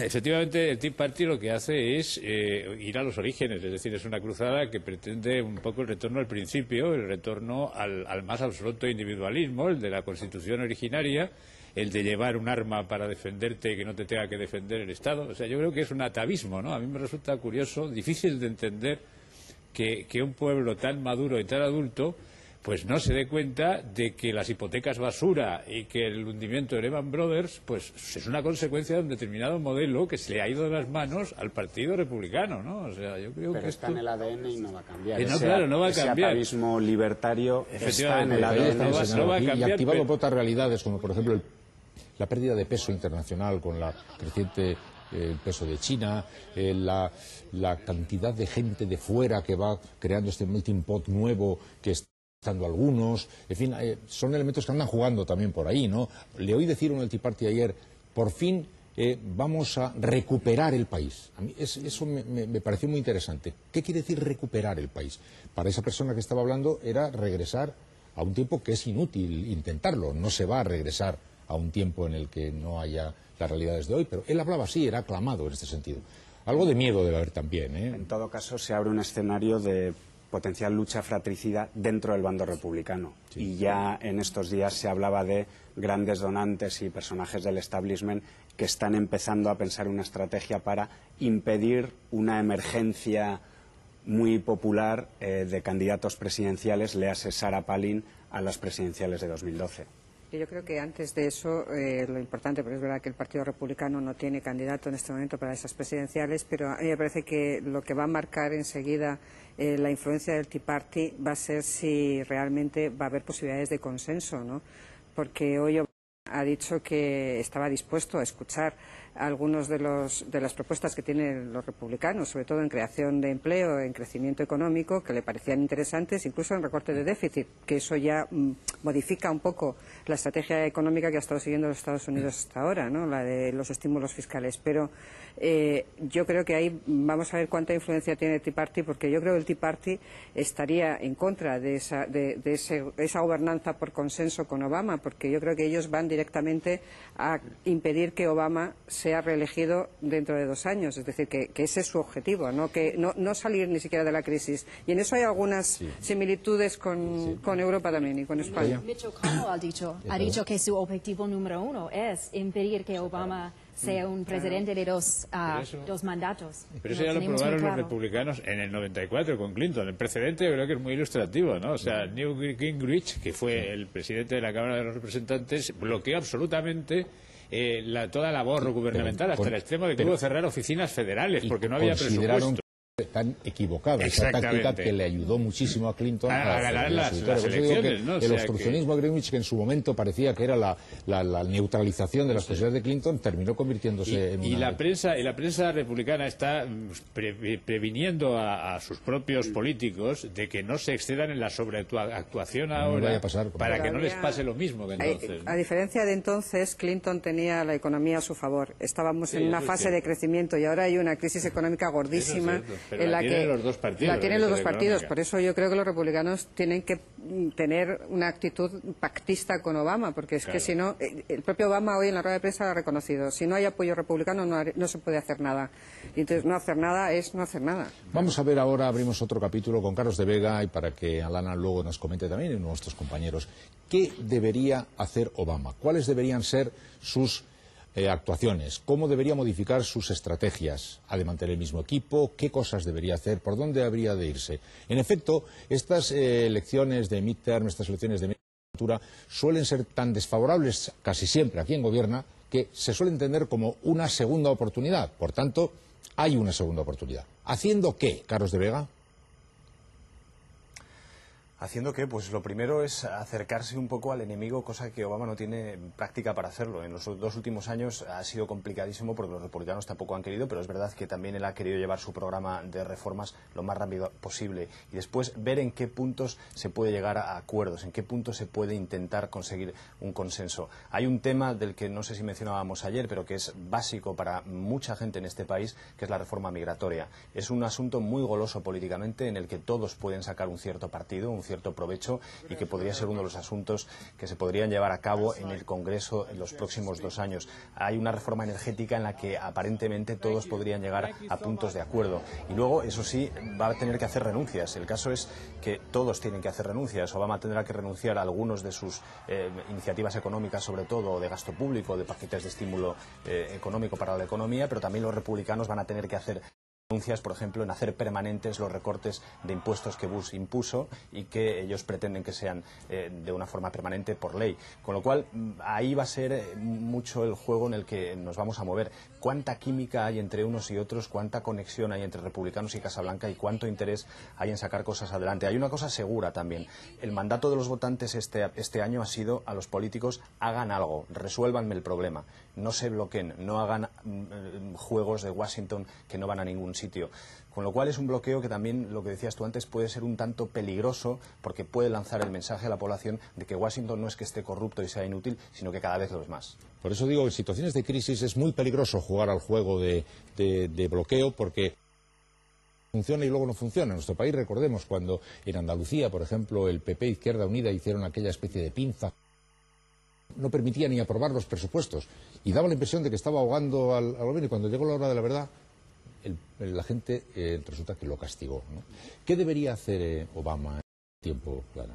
Efectivamente, el Tea Party lo que hace es ir a los orígenes, es decir, es una cruzada que pretende un poco el retorno al principio, el retorno al más absoluto individualismo, el de la Constitución originaria, el de llevar un arma para defenderte y que no te tenga que defender el Estado. O sea, yo creo que es un atavismo, ¿no? A mí me resulta curioso, difícil de entender que un pueblo tan maduro y tan adulto pues no se dé cuenta de que las hipotecas basura y que el hundimiento de Lehman Brothers pues es una consecuencia de un determinado modelo que se le ha ido de las manos al Partido Republicano, ¿no? O sea, yo creo que está en el ADN y no va a cambiar. No, claro, no va a cambiar. Ese atavismo libertario está en el ADN. No va a cambiar. Y activado por otras realidades, como por ejemplo la pérdida de peso internacional con la creciente el peso de China, la cantidad de gente de fuera que va creando este melting pot nuevo que está dando algunos, en fin, son elementos que andan jugando también por ahí, ¿no? Le oí decir en el Tea Party ayer, por fin vamos a recuperar el país. A mí eso me pareció muy interesante. ¿Qué quiere decir recuperar el país? Para esa persona que estaba hablando era regresar a un tiempo que es inútil intentarlo, no se va a regresar a un tiempo en el que no haya las realidades de hoy, pero él hablaba así, era aclamado en este sentido. Algo de miedo debe haber también, ¿eh? En todo caso, se abre un escenario de potencial lucha fratricida dentro del bando republicano. Sí. Y ya en estos días se hablaba de grandes donantes y personajes del establishment que están empezando a pensar una estrategia para impedir una emergencia muy popular de candidatos presidenciales, léase Sarah Palin, a las presidenciales de 2012. Yo creo que antes de eso, lo importante, porque es verdad que el Partido Republicano no tiene candidato en este momento para esas presidenciales, pero a mí me parece que lo que va a marcar enseguida la influencia del Tea Party va a ser si realmente va a haber posibilidades de consenso, ¿no? Porque hoy ha dicho que estaba dispuesto a escuchar algunas de las propuestas que tienen los republicanos, sobre todo en creación de empleo, en crecimiento económico, que le parecían interesantes, incluso en recorte de déficit, que eso ya modifica un poco la estrategia económica que ha estado siguiendo los Estados Unidos hasta ahora, ¿no? La de los estímulos fiscales. Pero yo creo que ahí vamos a ver cuánta influencia tiene el Tea Party, porque yo creo que el Tea Party estaría en contra de esa gobernanza por consenso con Obama, porque yo creo que ellos van directamente a impedir que Obama sea reelegido dentro de 2 años, es decir, que ese es su objetivo, no salir ni siquiera de la crisis. Y en eso hay algunas similitudes con Europa también y con España. Mitch McConnell ha dicho que su objetivo número 1 es impedir que Obama sea un presidente de dos mandatos. Pero eso ya lo probaron los republicanos en el 94 con Clinton. El precedente yo creo que es muy ilustrativo, ¿no? O sea, Newt Gingrich, que fue el presidente de la Cámara de los Representantes, bloqueó absolutamente toda labor gubernamental, hasta el extremo de que tuvo que cerrar oficinas federales porque no había presupuesto. Tan equivocada esa táctica que le ayudó muchísimo a Clinton a ganar las elecciones, ¿no? El obstruccionismo de Greenwich, que en su momento parecía que era la neutralización de las posibilidades de Clinton, terminó convirtiéndose en una... La prensa republicana está previniendo a sus propios políticos de que no se excedan en la sobreactuación ahora para que no les pase lo mismo que entonces, ¿no? A diferencia de entonces, Clinton tenía la economía a su favor. Estábamos en una fase de crecimiento y ahora hay una crisis económica gordísima. Pero la tienen los dos partidos. La tienen los dos partidos. Por eso yo creo que los republicanos tienen que tener una actitud pactista con Obama, porque es que si no, el propio Obama hoy en la rueda de prensa lo ha reconocido. Si no hay apoyo republicano no se puede hacer nada. Y entonces no hacer nada es no hacer nada. Vamos a ver ahora, abrimos otro capítulo con Carlos de Vega y para que Alana luego nos comente también y nuestros compañeros. ¿Qué debería hacer Obama? ¿Cuáles deberían ser sus actuaciones? ¿Cómo debería modificar sus estrategias? ¿Ha de mantener el mismo equipo? ¿Qué cosas debería hacer? ¿Por dónde habría de irse? En efecto, estas elecciones de midterm, estas elecciones de legislatura, suelen ser tan desfavorables casi siempre a quien gobierna que se suele entender como una segunda oportunidad. Por tanto, hay una segunda oportunidad. ¿Haciendo qué, Carlos de Vega? ¿Haciendo qué? Pues lo primero es acercarse un poco al enemigo, cosa que Obama no tiene práctica para hacerlo. En los 2 últimos años ha sido complicadísimo porque los republicanos tampoco han querido, pero es verdad que también él ha querido llevar su programa de reformas lo más rápido posible y después ver en qué puntos se puede llegar a acuerdos, en qué puntos se puede intentar conseguir un consenso. Hay un tema del que no sé si mencionábamos ayer, pero que es básico para mucha gente en este país, que es la reforma migratoria. Es un asunto muy goloso políticamente en el que todos pueden sacar un cierto partido, un cierto provecho y que podría ser uno de los asuntos que se podrían llevar a cabo en el Congreso en los próximos 2 años. Hay una reforma energética en la que aparentemente todos podrían llegar a puntos de acuerdo. Y luego, eso sí, va a tener que hacer renuncias. El caso es que todos tienen que hacer renuncias. Obama tendrá que renunciar a algunos de sus iniciativas económicas, sobre todo de gasto público, de paquetes de estímulo económico para la economía, pero también los republicanos van a tener que hacer renuncias, por ejemplo, en hacer permanentes los recortes de impuestos que Bush impuso y que ellos pretenden que sean de una forma permanente por ley. Con lo cual, ahí va a ser mucho el juego en el que nos vamos a mover. Cuánta química hay entre unos y otros, cuánta conexión hay entre republicanos y Casa Blanca y cuánto interés hay en sacar cosas adelante. Hay una cosa segura también. El mandato de los votantes este año ha sido a los políticos: hagan algo, resuélvanme el problema, no se bloqueen, no hagan juegos de Washington que no van a ningún sitio. Con lo cual es un bloqueo que también, lo que decías tú antes, puede ser un tanto peligroso, porque puede lanzar el mensaje a la población de que Washington no es que esté corrupto y sea inútil, sino que cada vez lo es más. Por eso digo, en situaciones de crisis es muy peligroso jugar al juego de bloqueo, porque funciona y luego no funciona. En nuestro país, recordemos, cuando en Andalucía, por ejemplo, el PP Izquierda Unida hicieron aquella especie de pinza, no permitía ni aprobar los presupuestos y daba la impresión de que estaba ahogando al gobierno, y cuando llegó la hora de la verdad, la gente resulta que lo castigó, ¿no? ¿Qué debería hacer Obama en este tiempo, Clara?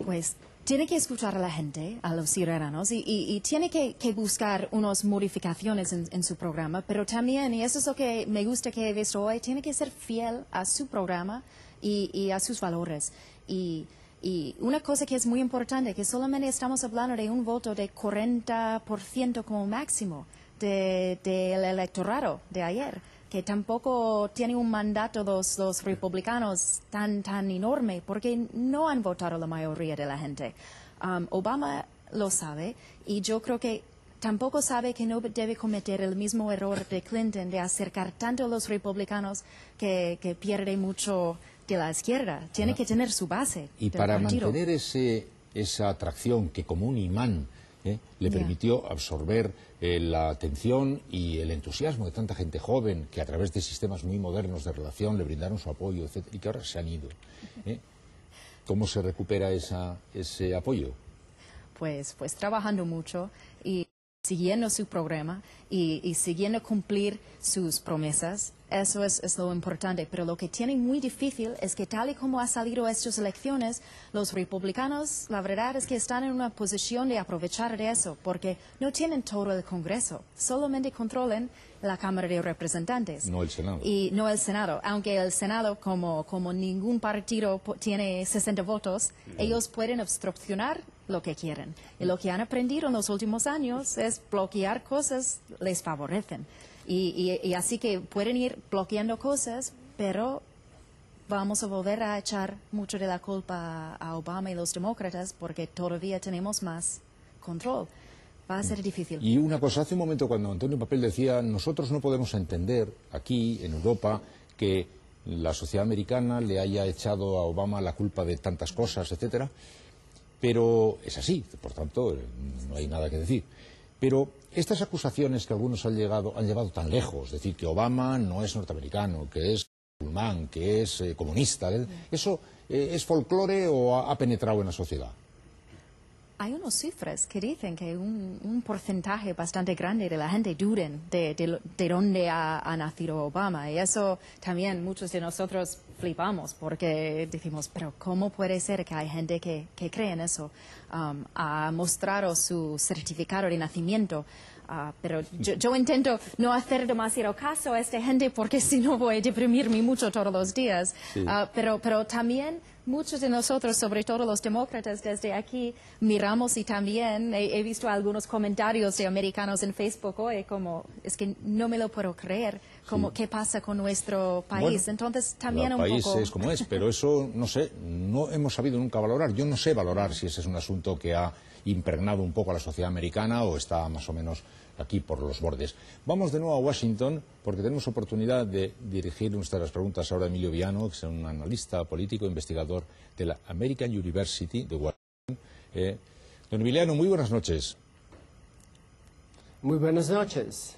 Pues tiene que escuchar a la gente, a los ciudadanos, y tiene que buscar unas modificaciones en su programa, pero también, y eso es lo que me gusta que he visto hoy, tiene que ser fiel a su programa y a sus valores. Y una cosa que es muy importante, que solamente estamos hablando de un voto de 40% como máximo del electorado de ayer, que tampoco tiene un mandato los republicanos tan enorme, porque no han votado la mayoría de la gente. Obama lo sabe, y yo creo que tampoco sabe que no debe cometer el mismo error de Clinton de acercar tanto a los republicanos que pierde mucho de la izquierda. Tiene que tener su base. Y para mantener esa atracción que, como un imán, le permitió absorber la atención y el entusiasmo de tanta gente joven que a través de sistemas muy modernos de relación le brindaron su apoyo, etc., y que ahora se han ido. ¿Cómo se recupera ese apoyo? Pues trabajando mucho y siguiendo su programa y siguiendo cumplir sus promesas. Eso es lo importante, pero lo que tiene muy difícil es que, tal y como ha salido estas elecciones, los republicanos, la verdad es que están en una posición de aprovechar de eso, porque no tienen todo el Congreso, solamente controlan la Cámara de Representantes. No el Senado. Y no el Senado, aunque el Senado, como ningún partido tiene 60 votos, ellos pueden obstruccionar lo que quieren. Y lo que han aprendido en los últimos años es bloquear cosas les favorecen. Y así que pueden ir bloqueando cosas, pero vamos a volver a echar mucho de la culpa a Obama y los demócratas, porque todavía tenemos más control. Va a ser difícil. Y una cosa, hace un momento cuando Antonio Papel decía, nosotros no podemos entender aquí en Europa que la sociedad americana le haya echado a Obama la culpa de tantas cosas, etcétera, pero es así, por tanto no hay nada que decir. Pero estas acusaciones que algunos han llevado tan lejos, decir que Obama no es norteamericano, que es musulmán, que es comunista, ¿eso es folclore o ha penetrado en la sociedad? Hay unas cifras que dicen que un porcentaje bastante grande de la gente duden de dónde ha nacido Obama. Y eso también muchos de nosotros flipamos, porque decimos, pero ¿cómo puede ser que hay gente que cree en eso? Ha mostrado su certificado de nacimiento. Pero yo intento no hacer demasiado caso a esta gente, porque si no voy a deprimirme mucho todos los días. Sí. Pero también muchos de nosotros, sobre todo los demócratas, desde aquí miramos, y también he visto algunos comentarios de americanos en Facebook hoy, como, es que no me lo puedo creer, como, ¿qué pasa con nuestro país? Bueno, entonces también un poco... El país es como es, pero eso, no sé, no hemos sabido nunca valorar. Yo no sé valorar si ese es un asunto que ha impregnado un poco a la sociedad americana o está más o menos aquí por los bordes. Vamos de nuevo a Washington, porque tenemos oportunidad de dirigir nuestras preguntas ahora a Emilio Viano, que es un analista político, investigador de la American University de Washington. Don Emiliano, muy buenas noches. Muy buenas noches.